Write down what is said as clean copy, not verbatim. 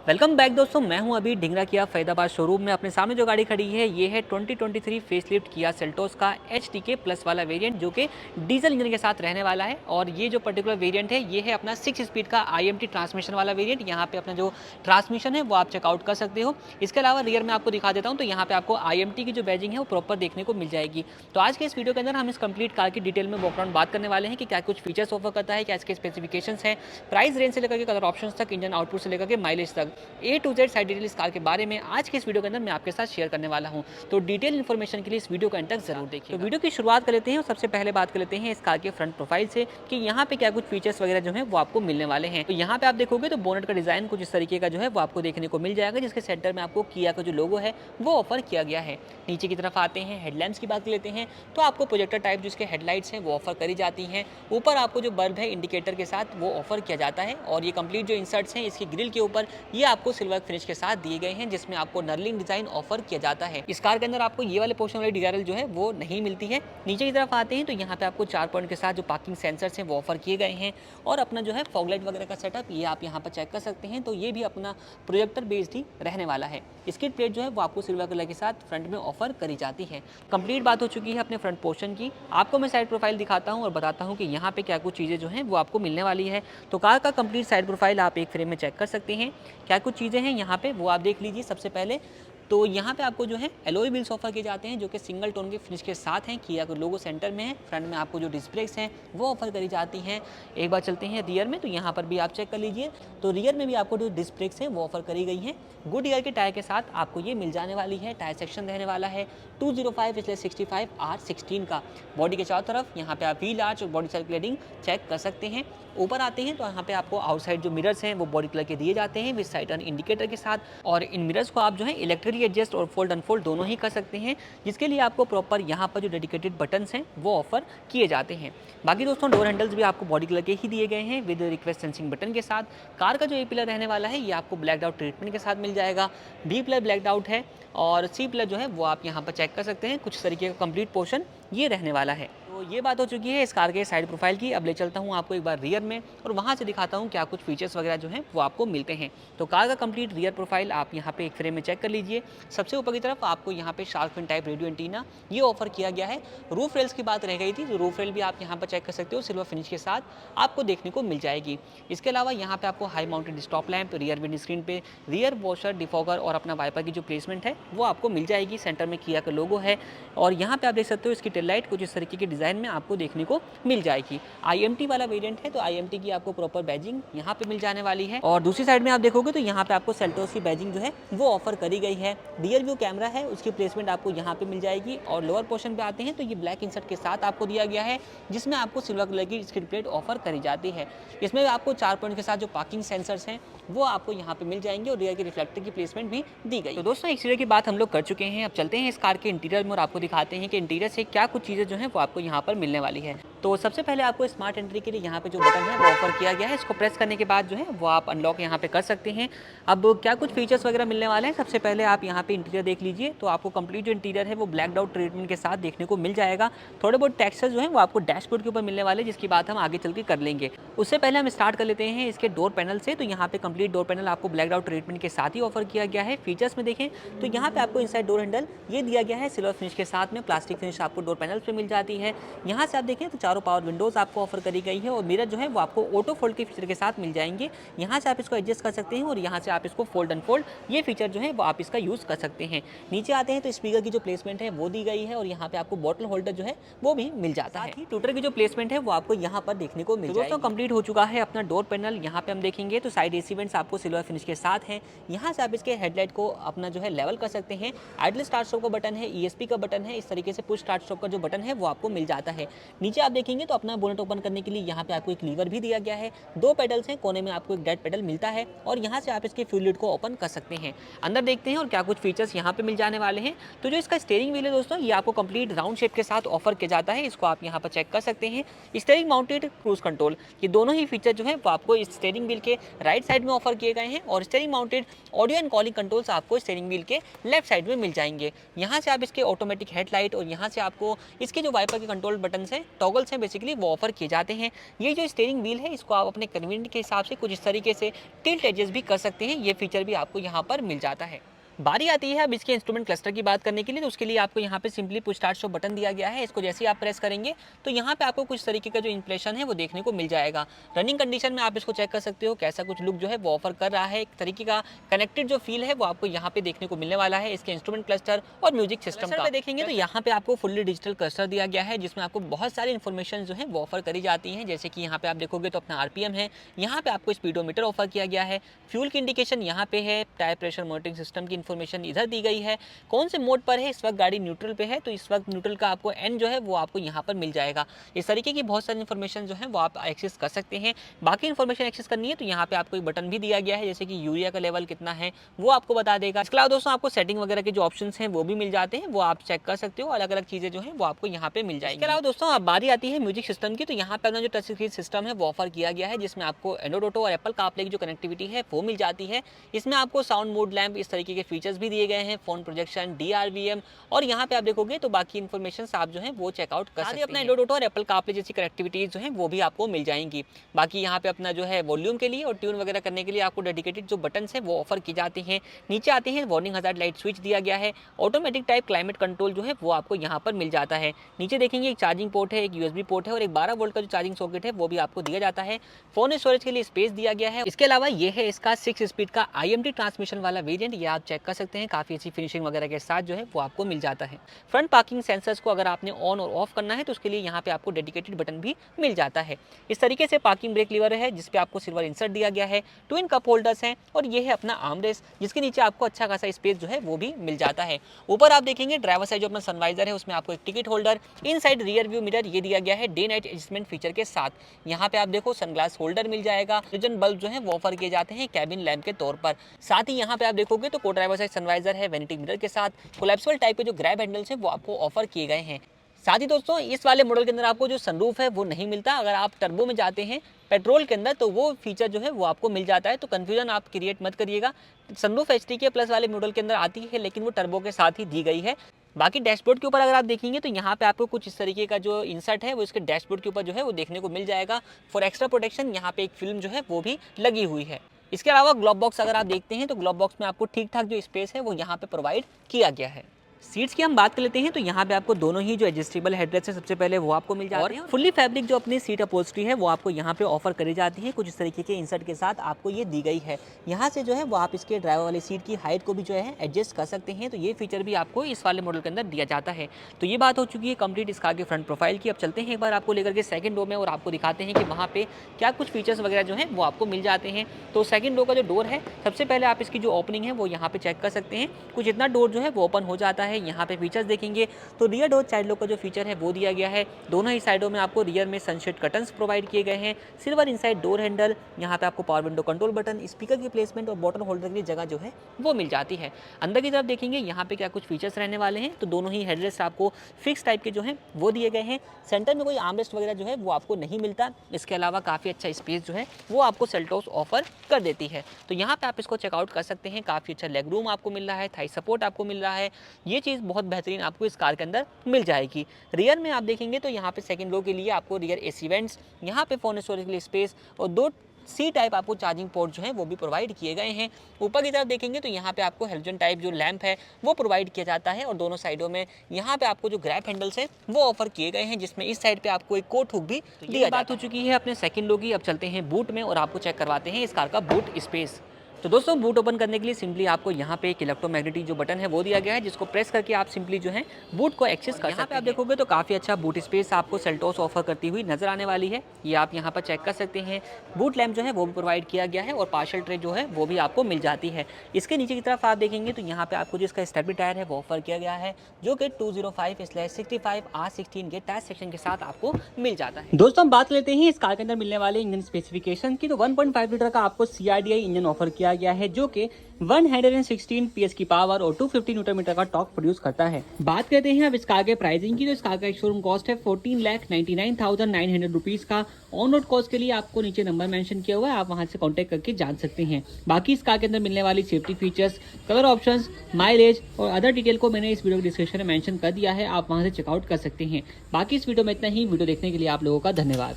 Welcome back दोस्तों, मैं हूं अभी ढिंगरा किया फैदाबाद शोरूम में। अपने सामने जो गाड़ी खड़ी है ये है 2023 फेसलिफ्ट किया सेल्टोस का HTK प्लस वाला वेरिएंट, जो कि डीजल इंजन के साथ रहने वाला है। और ये जो पर्टिकुलर वेरिएंट है ये है अपना 6 स्पीड का IMT ट्रांसमिशन वाला वेरिएंट। यहाँ पे अपना जो ट्रांसमिशन है वो आप चेकआउट कर सकते हो। इसके अलावा रियर में आपको दिखा देता हूँ, तो यहाँ पे आपको IMT की जो बैजिंग है वो प्रॉपर देखने को मिल जाएगी। तो आज के इस वीडियो के अंदर हम इस कंप्लीट कार की डिटेल में वॉकअराउंड बात करने वाले हैं कि क्या कुछ फीचर्स ऑफर करता है, क्या इसके स्पेसिफिकेशंस हैं, प्राइस रेंज से लेकर के कलर ऑप्शंस तक, इंजन आउटपुट से लेकर के माइलेज तक, A to Z सारी डिटेल इस कार के बारे में आज के इस वीडियो के अंदर मैं आपके साथ शेयर करने वाला हूं। तो डिटेल इन्फॉर्मेशन के लिए इस वीडियो को अंत तक जरूर देखिए। तो वीडियो की शुरुआत कर लेते हैं और सबसे पहले बात कर लेते हैं इस कार के फ्रंट प्रोफाइल से कि यहाँ पे क्या कुछ फीचर्स वगैरह जो है वो आपको मिलने वाले हैं। तो यहाँ पे आप देखोगे तो बोनेट का डिजाइन कुछ इस तरीके का जो है वो आपको देखने को मिल जाएगा, जिसके सेंटर में आपको किया का जो लोगो है वो ऑफर किया गया है। नीचे की तरफ आते हैं, हेडलैम्प्स की बात कर लेते हैं तो आपको प्रोजेक्टर टाइप जिसके हेडलाइट्स हैं वो ऑफर करी जाती हैं। ऊपर आपको जो बल्ब है इंडिकेटर के साथ वो ऑफर किया जाता है। और ये कंप्लीट जो इंसर्ट्स हैं इसकी ग्रिल के ऊपर ये आपको सिल्वर फिनिश के साथ दिए गए हैं, जिसमें आपको नर्लिंग डिजाइन ऑफर किया जाता है। इस कार के अंदर आपको ये वाले पोर्शन वाली डीआरएल जो है वो नहीं मिलती है। नीचे की तरफ आते हैं तो यहाँ पे आपको 4 पॉइंट के साथ जो पार्किंग सेंसर्स हैं वो ऑफर किए गए हैं। और अपना जो है फॉगलाइट वगैरह का सेटअप ये आप यहाँ पर चेक कर सकते हैं। तो ये भी अपना प्रोजेक्टर बेस्ड ही रहने वाला है। इसकी प्लेट जो है वो आपको सिल्वर कलर के साथ फ्रंट में ऑफर करी जाती है। कंप्लीट बात हो चुकी है अपने फ्रंट पोर्शन की। आपको मैं साइड प्रोफाइल दिखाता हूँ और बताता हूँ कि यहाँ पे क्या कुछ चीज़ें जो हैं वो आपको मिलने वाली है। तो कार का कंप्लीट साइड प्रोफाइल आप एक फ्रेम में चेक कर सकते हैं। क्या कुछ चीज़ें हैं यहाँ पे वो आप देख लीजिए। सबसे पहले तो यहाँ पे आपको जो है एलॉय व्हील्स ऑफर किए जाते हैं, जो कि सिंगल टोन के फिनिश के साथ हैं। किया का लोगो सेंटर में है। फ्रंट में आपको जो डिस्क ब्रेक्स हैं वो ऑफर करी जाती हैं। एक बार चलते हैं रियर में, तो यहाँ पर भी आप चेक कर लीजिए। तो रियर में भी आपको जो डिस्क ब्रेक्स हैं वो ऑफर करी गई हैं। गुड ईयर के टायर के साथ आपको ये मिल जाने वाली है। टायर सेक्शन रहने वाला है 205/65 R16 का। बॉडी के चारों तरफ यहाँ पे आप व्हील आर्च और बॉडी सर्कुलेटिंग चेक कर सकते हैं। ऊपर आते हैं तो यहाँ पे आपको आउटसाइड जो मिरर्स हैं वो बॉडी कलर के दिए जाते हैं विद साइड टर्न इंडिकेटर के साथ। और इन मिरर्स को आप जो है इलेक्ट्रिकली एडजस्ट और फोल्ड अनफोल्ड दोनों ही कर सकते हैं, जिसके लिए आपको प्रॉपर यहाँ पर जो डेडिकेटेड बटन्स हैं वो ऑफर किए जाते हैं। बाकी दोस्तों डोर हैंडल्स भी आपको बॉडी कलर के ही दिए गए हैं विद रिक्वेस्ट सेंसिंग बटन के साथ। कार का जो ए पिलर रहने वाला है ये आपको ब्लैक आउट ट्रीटमेंट के साथ मिल जाएगा। बी पिलर ब्लैक आउट है और सी पिलर जो है वो आप यहाँ पर चेक कर सकते हैं। कुछ तरीके का कंप्लीट पोर्शन ये रहने वाला है। तो ये बात हो चुकी है इस कार के साइड प्रोफाइल की। अब ले चलता हूँ आपको एक बार रियर में और वहाँ से दिखाता हूँ क्या कुछ फीचर्स वगैरह जो हैं वो आपको मिलते हैं। तो कार का कंप्लीट रियर प्रोफाइल आप यहाँ पे एक फ्रेम में चेक कर लीजिए। सबसे ऊपर की तरफ आपको यहाँ पे shark fin type radio antenna ये ऑफर किया गया है। रूफ रेल्स की बात रह गई थी, तो रूफ रेल भी आप यहाँ पर चेक कर सकते हो, सिल्वर फिनिश के साथ आपको देखने को मिल जाएगी। इसके अलावा यहाँ पे आपको high mounted stop lamp, rear wind screen पे रियर वॉशर, डिफॉगर और अपना वाइपर की जो प्लेसमेंट है वो आपको मिल जाएगी। सेंटर में किया का लोगो है। और यहाँ पे आप देख सकते हो इसकी टेल लाइट कुछ इस तरीके के डिजाइन में आपको देखने को मिल जाएगी। IMT वाला वेरिएंट है तो IMT की आपको प्रॉपर बैजिंग यहाँ पे मिल जाने वाली है। और दूसरी साइड में आप देखोगे तो यहाँ पे आपको सेल्टोस की बैजिंग जो है वो ऑफर करी गई है। रियर व्यू कैमरा है उसकी प्लेसमेंट आपको यहाँ पे मिल जाएगी। और लोअर पोर्शन पे आते हैं तो ये ब्लैक इंसर्ट के साथ आपको दिया गया है, जिसमें आपको सिल्वर कलर की स्क्रीन प्लेट ऑफर करी जाती है। इसमें आपको 4 पॉइंट के साथ जो पार्किंग सेंसर्स हैं वो आपको यहाँ पे मिल जाएंगे और रियर के रिफ्लेक्टर की प्लेसमेंट भी दी गई। तो दोस्तों एक्सटीरियर की बात हम लोग कर चुके हैं। अब चलते हैं इस कार के इंटीरियर में और आपको दिखाते हैं कि इंटीरियर से क्या कुछ चीज़ें जो हैं वो आपको यहाँ पर मिलने वाली है। तो सबसे पहले आपको स्मार्ट एंट्री के लिए यहाँ पे जो बटन है वो ऑफर किया गया है। इसको प्रेस करने के बाद जो है वो आप अनलॉक यहाँ पे कर सकते हैं। अब क्या कुछ फीचर्स वगैरह मिलने वाले हैं, सबसे पहले आप यहाँ पे इंटीरियर देख लीजिए। तो आपको कंप्लीट जो इंटीरियर है वो ब्लैक आउट ट्रीटमेंट के साथ देखने को मिल जाएगा। थोड़े बहुत टेक्सचर जो है वो आपको डैशबोर्ड के ऊपर मिलने वाले, जिसकी बात हम आगे चल के कर लेंगे। उससे पहले हम स्टार्ट कर लेते हैं इसके डोर पैनल से। तो यहाँ पे कंप्लीट डोर पैनल आपको ब्लैक आउट ट्रीटमेंट के साथ ही ऑफर किया गया है। फीचर्स में देखें तो यहाँ पे आपको इनसाइड डोर हैंडल ये दिया गया है सिल्वर फिनिश के साथ में। प्लास्टिक फिनिश आपको डोर पैनल पे मिल जाती है। यहाँ से आप देखें तो चारों पावर विंडोज आपको ऑफर करी गई है। और मिरर जो है वो आपको ऑटो फोल्ड के फीचर के साथ मिल जाएंगे। यहाँ से आप इसको एडजस्ट कर सकते हैं और यहाँ से आप इसको फोल्ड अनफोल्ड ये फीचर जो है वो आप इसका यूज कर सकते हैं। नीचे आते हैं तो स्पीकर की जो प्लेसमेंट है वो दी गई है और यहाँ पे आपको बॉटल होल्डर जो है वो भी मिल जाता है। ट्विटर की जो प्लेसमेंट है वो आपको यहाँ पर देखने को मिल जाएगी। दोस्तों कंप्लीट हो चुका है अपना डोर पैनल। यहाँ पे हम देखेंगे तो साइड एसी वेंट्स आपको सिल्वर फिनिश के साथ हैं। यहाँ से आप इसके हेडलाइट को अपना जो है लेवल कर सकते हैं। आइडल स्टार्ट स्टॉप का बटन है, ESP का बटन है, इस तरीके से पुश स्टार्ट स्टॉप का जो बटन है वो आपको मिल जाता है। नीचे आप देखेंगे तो अपना बोनेट ओपन करने के लिए यहाँ पे आपको एक लीवर भी दिया गया है। 2 पेडल्स हैं, कोने में आपको एक डेड पेडल मिलता है और यहाँ से आप इसके फ्यूल लिड को ओपन कर सकते हैं। अंदर देखते हैं और क्या कुछ फीचर्स यहाँ पे मिल जाने वाले हैं। तो जो इसका स्टीयरिंग व्हील है दोस्तों ये आपको कंप्लीट राउंड शेप के साथ ऑफर किया जाता है। इसको आप यहाँ पर चेक कर सकते हैं। स्टीयरिंग माउंटेड क्रूज कंट्रोल, ये दोनों ही फीचर जो है वो आपको इस स्टीयरिंग व्हील के राइट साइड में ऑफर किए गए हैं। और steering mounted audio and calling controls आपको स्टीयरिंग व्हील के लेफ्ट साइड में मिल जाएंगे। यहाँ से आप इसके ऑटोमेटिक हेडलाइट और यहाँ से आपको इसके जो वाइपर के कंट्रोल बटन हैं टॉगल पार्ट्स हैं बेसिकली वो ऑफर किए जाते हैं। ये जो स्टीयरिंग व्हील है इसको आप अपने कन्वीनियंट के हिसाब से कुछ इस तरीके से टिल्ट एडजस्ट भी कर सकते हैं। ये फीचर भी आपको यहाँ पर मिल जाता है। बारी आती है अब इसके इंस्ट्रूमेंट क्लस्टर की बात करने के लिए, तो उसके लिए आपको यहाँ पे simply push start show button दिया गया है। इसको जैसे ही आप प्रेस करेंगे तो यहाँ पे आपको कुछ तरीके का जो इंप्रेशन है वो देखने को मिल जाएगा। रनिंग कंडीशन में आप इसको चेक कर सकते हो कैसा कुछ लुक जो है वो ऑफर कर रहा है। एक तरीके का कनेक्टेड जो फील है वो आपको यहाँ पे देखने को मिलने वाला है इसके इंस्ट्रूमेंट क्लस्टर और म्यूजिक सिस्टम का देखेंगे तो यहाँ पे आपको फुल्ली डिजिटल क्लस्टर दिया गया है जिसमें आपको बहुत सारी इन्फॉर्मेशन जो है वो ऑफर करी जाती है। जैसे कि यहाँ पे आप देखोगे तो अपना आरपीएम है, यहाँ पे आपको स्पीडोमीटर ऑफर किया गया है, फ्यूल की इंडिकेशन यहाँ पे है, टायर प्रेशर मॉनिटरिंग सिस्टम की इन्फॉर्मेशन इधर दी गई है, कौन से मोड पर है। इस वक्त गाड़ी न्यूट्रल पे है तो इस वक्त न्यूट्रल का आपको एन जो है वो आपको यहाँ पर मिल जाएगा। इस तरीके की बहुत सारी इन्फॉर्मेशन जो है वो आप एक्सेस कर सकते हैं। बाकी इन्फॉर्मेशन एक्सेस करनी है तो यहाँ पे आपको एक बटन भी दिया गया है जैसे कि यूरिया का लेवल कितना है वो आपको बता देगा। इसके अलावा दोस्तों आपको सेटिंग वगैरह के जो ऑप्शन हैं वो भी मिल जाते हैं, वो आप चेक कर सकते हो। अलग अलग चीजें जो है वो आपको यहाँ पे मिल जाएगी। इसके अलावा दोस्तों अब बारी आती है म्यूजिक सिस्टम की, तो यहाँ पे अपना जो टच स्क्रीन सिस्टम है वो ऑफर किया गया है जिसमें आपको एंड्रॉइड ऑटो और एप्पल कारप्ले की जो कनेक्टिविटी है वो मिल जाती है। इसमें आपको साउंड मोड लैंप इस तरीके के फीचर्स भी दिए गए हैं, फोन प्रोजेक्शन, DRVM और यहाँ पे आप देखोगे तो बाकी इन्फॉर्मेशन आप जो है वो चेकआउट कर सकते हैं। अपना एंड्रॉइड ऑटो और एप्पल कारप्ले जैसी कनेक्टिविटीज जो है वो भी आपको मिल जाएंगी। बाकी यहाँ पे अपना जो है वॉल्यूम के लिए और ट्यून वगैरह करने के लिए आपको डेडिकेटेड जो बटन है वो ऑफर की जाते हैं। नीचे आते हैं वार्निंग हजार्ड लाइट स्विच दिया गया है, ऑटोमेटिक टाइप क्लाइमेट कंट्रोल जो है वो आपको यहाँ पर मिल जाता है। नीचे देखेंगे एक चार्जिंग पोर्ट है, एक USB पोर्ट है और एक 12 वोल्ट का जो चार्जिंग सॉकेट है वो भी आपको दिया जाता है। फोन स्टोरेज के लिए स्पेस दिया गया है। इसके अलावा ये है इसका 6 स्पीड का IMT ट्रांसमिशन वाला वेरिएंट, ये आप चेक कर सकते हैं, काफी अच्छी फिनिशिंग वगैरह के साथ जो है वो आपको मिल जाता है। फ्रंट पार्किंग सेंसर्स को अगर आपने ऑन और ऑफ करना है तो उसके लिए यहाँ पे आपको डेडिकेटेड बटन भी मिल जाता है। इस तरीके से पार्किंग ब्रेक लीवर है जिसपे आपको सिल्वर इंसर्ट दिया गया है, ट्विन कप होल्डर्स हैं और ये है अपना आर्मरेस्ट जिसके नीचे आपको अच्छा खासा स्पेस जो है वो भी मिल जाता है। ऊपर आप देखेंगे ड्राइवर साइड जो अपना सनवाइजर है उसमें आपको एक ticket holder, inside rear view mirror ये दिया गया है डे नाइट एडजस्टमेंट फीचर के साथ। यहाँ पे आप देखो सनग्लास होल्डर मिल जाएगा, हाइड्रोजन बल्ब जो है वो ऑफर किए जाते हैं कैबिन लैंप के तौर पर। साथ ही यहाँ पे आप देखोगे तो को ड्राइवर साइड सनवाइजर है, वैनिटी मिरर के साथ कोलैप्सिबल टाइप के जो ग्रैब हैंडल्स हैं वो आपको ऑफर किए गए हैं। साथ ही दोस्तों इस वाले मॉडल के अंदर आपको जो सनरूफ है वो नहीं मिलता। अगर आप टर्बो में जाते हैं पेट्रोल के अंदर तो वो फीचर जो है वो आपको मिल जाता है, तो कंफ्यूजन आप क्रिएट मत करिएगा। सनरूफ HTK प्लस वाले मॉडल के अंदर आती है लेकिन वो टर्बो के साथ ही दी गई है। बाकी डैशबोर्ड के ऊपर अगर आप देखेंगे तो यहाँ पे आपको कुछ इस तरीके का जो इंसर्ट है वो इसके डैशबोर्ड के ऊपर जो है वो देखने को मिल जाएगा। फॉर एक्स्ट्रा प्रोटेक्शन यहाँ पे एक फिल्म जो है वो भी लगी हुई है। इसके अलावा ग्लोव बॉक्स अगर आप देखते हैं तो ग्लोव बॉक्स में आपको ठीक ठाक जो स्पेस है वो यहाँ पे प्रोवाइड किया गया है। सीट्स की हम बात कर लेते हैं तो यहाँ पे आपको दोनों ही जो एडजस्टेबल हेडरेस्ट है सबसे पहले वो आपको मिल जाते हैं और फुल्ली फैब्रिक जो अपनी सीट अपहोल्स्ट्री है वो आपको यहाँ पे ऑफर करी जाती है। कुछ इस तरीके के इंसर्ट के साथ आपको ये दी गई है। यहाँ से जो है वो आप इसके ड्राइवर वाली सीट की हाइट को भी जो है एडजस्ट कर सकते हैं, तो ये फीचर भी आपको इस वाले मॉडल के अंदर दिया जाता है। तो ये बात हो चुकी है कंप्लीट इस कार के फ्रंट प्रोफाइल की। अब चलते हैं एक बार आपको लेकर के सेकंड रो में और आपको दिखाते हैं कि वहाँ पे क्या कुछ फीचर्स वगैरह जो है वो आपको मिल जाते हैं। तो सेकंड रो का जो डोर है सबसे पहले आप इसकी जो ओपनिंग है वो यहाँ पे चेक कर सकते हैं। कुछ इतना डोर जो है वो ओपन हो जाता है। यहाँ पे फीचर्स देखेंगे तो रियर डोर चाइल्ड लॉक का जो फीचर है वो दिया गया है। दोनों ही साइडों में आपको रियर में सनशेड कर्टन्स प्रोवाइड किए गए हैं, सिल्वर इनसाइड डोर हैंडल, यहाँ पे आपको power window control button, speaker की प्लेसमेंट और बॉटल होल्डर की जगह जो है वो मिल जाती है। अंदर की तरफ देखेंगे यहाँ पे क्या कुछ फीचर्स रहने वाले हैं, तो दोनों ही हेडरेस्ट आपको फिक्स टाइप के जो है वो दिए गए हैं। सेंटर में कोई आर्मरेस्ट वगैरह जो है वो आपको नहीं मिलता। इसके अलावा काफ़ी अच्छा स्पेस जो है वो आपको सेल्टोस ऑफर कर देती है, तो यहाँ पे आप इसको चेकआउट कर सकते हैं। काफ़ी अच्छा लेग रूम आपको मिल रहा है, थाई सपोर्ट आपको मिल रहा है, ये चीज़ बहुत बेहतरीन आपको इस कार के अंदर मिल जाएगी। रियर में आप देखेंगे तो यहाँ पे सेकंड रो के लिए आपको रियर AC वेंट्स, यहाँ पे फोन स्टोरेज के लिए स्पेस और 2 C टाइप आपको चार्जिंग पोर्ट जो है वो भी प्रोवाइड किए गए हैं। ऊपर की तरफ देखेंगे तो यहाँ पे आपको हेलोजन टाइप जो लैंप है वो प्रोवाइड किया जाता है और दोनों साइडों में यहाँ पे आपको जो ग्रैब हैंडल्स है वो ऑफर किए गए हैं, जिसमें इस साइड पे आपको एक कोट हुक भी दिया जाता है। बात हो चुकी है अपने सेकंड रो की। अब चलते हैं बूट में और आपको चेक करवाते हैं इस कार का बूट स्पेस। तो दोस्तों बूट ओपन करने के लिए सिंपली आपको यहाँ पे एक इलेक्ट्रोमैग्नेटिक जो बटन है वो दिया गया है, जिसको प्रेस करके आप सिंपली जो है बूट को एक्सेस कर सकते हैं। आप देखोगे तो काफ़ी अच्छा बूट स्पेस आपको सेल्टोस ऑफर करती हुई नजर आने वाली है। ये आप यहाँ पर चेक कर सकते हैं। बूट लैम्प जो है वो भी प्रोवाइड किया गया है और पार्शल ट्रे जो है वो भी आपको मिल जाती है। इसके नीचे की तरफ आप देखेंगे तो यहाँ पे आपको जिसका स्टेपनी टायर है वो ऑफर किया गया है, जो कि 205/65 R16 के टायर सेक्शन के साथ आपको मिल जाता है। दोस्तों हम बात लेते हैं इस कार के अंदर मिलने वाले इंजन स्पेसिफिकेशन की। तो 1.5 लीटर का आपको CRDI इंजन ऑफर किया किया गया है, जो कि 116 PS की पावर और 250 न्यूटन मीटर का टॉर्क प्रोड्यूस करता है। बात करते हैं अब इस कार के प्राइसिंग की, तो इस कार का एक शोरूम कॉस्ट है 14,99,900 रुपीज़ का। ऑन रोड कॉस्ट के लिए आपको नीचे नंबर मेंशन किया हुआ है, आप वहां से कॉन्टैक्ट करके जान सकते हैं। बाकी इस कार के अंदर मिलने वाली safety features, colour options, mileage और अदर डिटेल को मैंने इस वीडियो डिस्क्रिप्शन में मेंशन कर दिया है, आप वहां से चेकआउट कर सकते हैं। बाकी इस वीडियो में इतना ही। वीडियो देखने के लिए आप लोगों का धन्यवाद।